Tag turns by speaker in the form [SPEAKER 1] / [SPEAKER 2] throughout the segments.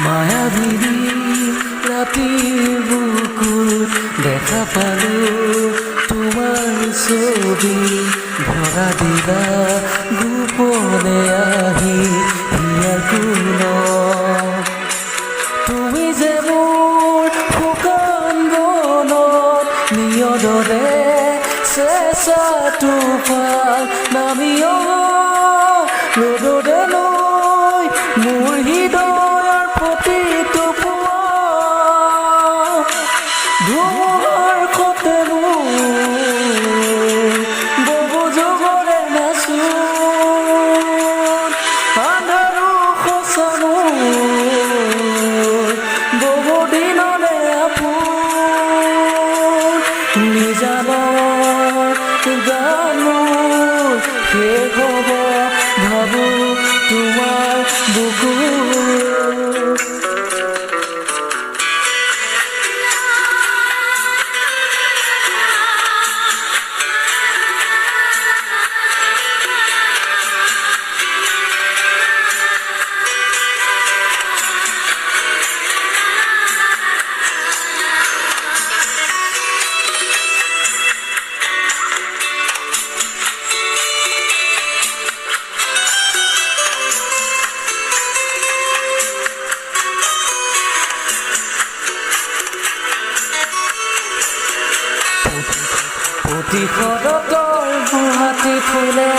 [SPEAKER 1] মায়াবিনী ৰাতিৰ বুকুত দেখা পালোঁ তোমাৰ ছবি ভৰা দিলা গোপনে আহি হিয়াৰ কোণত তুমি যে মোৰ শুকান বনত নিয়দৰে চেঁচা টোপাল নামি ৰ'দতে লৈ মোৰ হৃদয়ৰ প্ৰতিটো পোৱা ধুমুহাৰ সতে মোৰ বহু যুগৰে নাচো আন্ধাৰো সঁচা মোৰ বহু দিনলে আপোন নিজানৰ গান মোৰ শেষ হ'ব ভাবোঁ তোমাৰ বুকুত প্ৰতিশোধৰ গুৱাহাটী ফুলে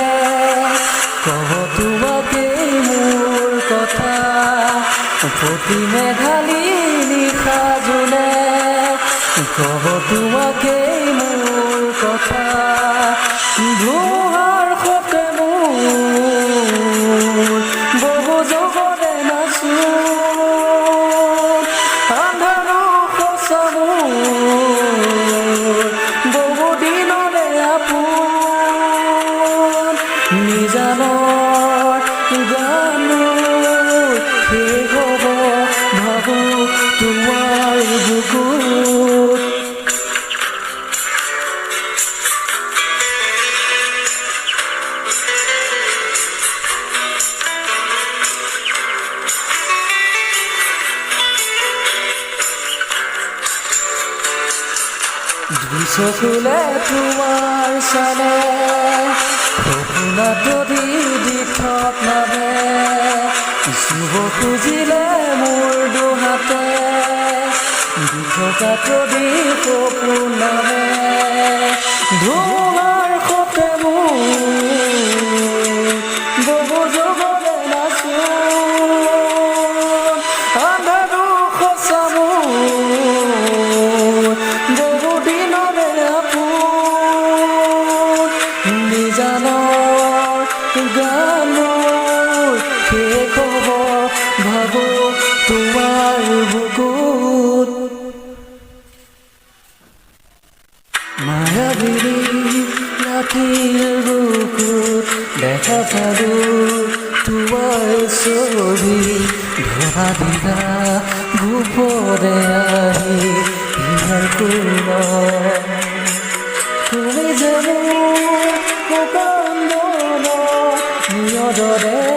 [SPEAKER 1] কব তোমাকেই মোৰ কথা প্ৰতি মেঘালী নিশা জোনে কব তোমাকেই মোৰ কথা ধুমুহাৰ সতে মোৰ বহু যুগৰে নাচো আন্ধাৰো সঁচা মোৰ বহু দিনলে আপোন নিজানৰ গান শেষ হ'ব ভাবোঁ তোমাৰ বুকুত চকুলে তোমাৰ চালে সপোনাত দি থকাবে চুব খুজিলে মোৰ দুহাতে দি থকাত দি সপোনাবে ধুমুহাৰ সতে মোৰ বহু যুগৰে নাচো আন্ধাৰো সঁচা মোৰ বহু দিনৰে আপোন নিজানৰ গান শেষ হ'ব ভাবোঁ তোমাৰ বুকুত মায়াবিনী ৰাতিৰ বুকুত দেখা পালোঁ তোমাৰ ছবি ধৰা দিলা গোপনে আহি হিয়াৰ কোণত তুমি যে মোৰ শুকান বনত নিয়দৰে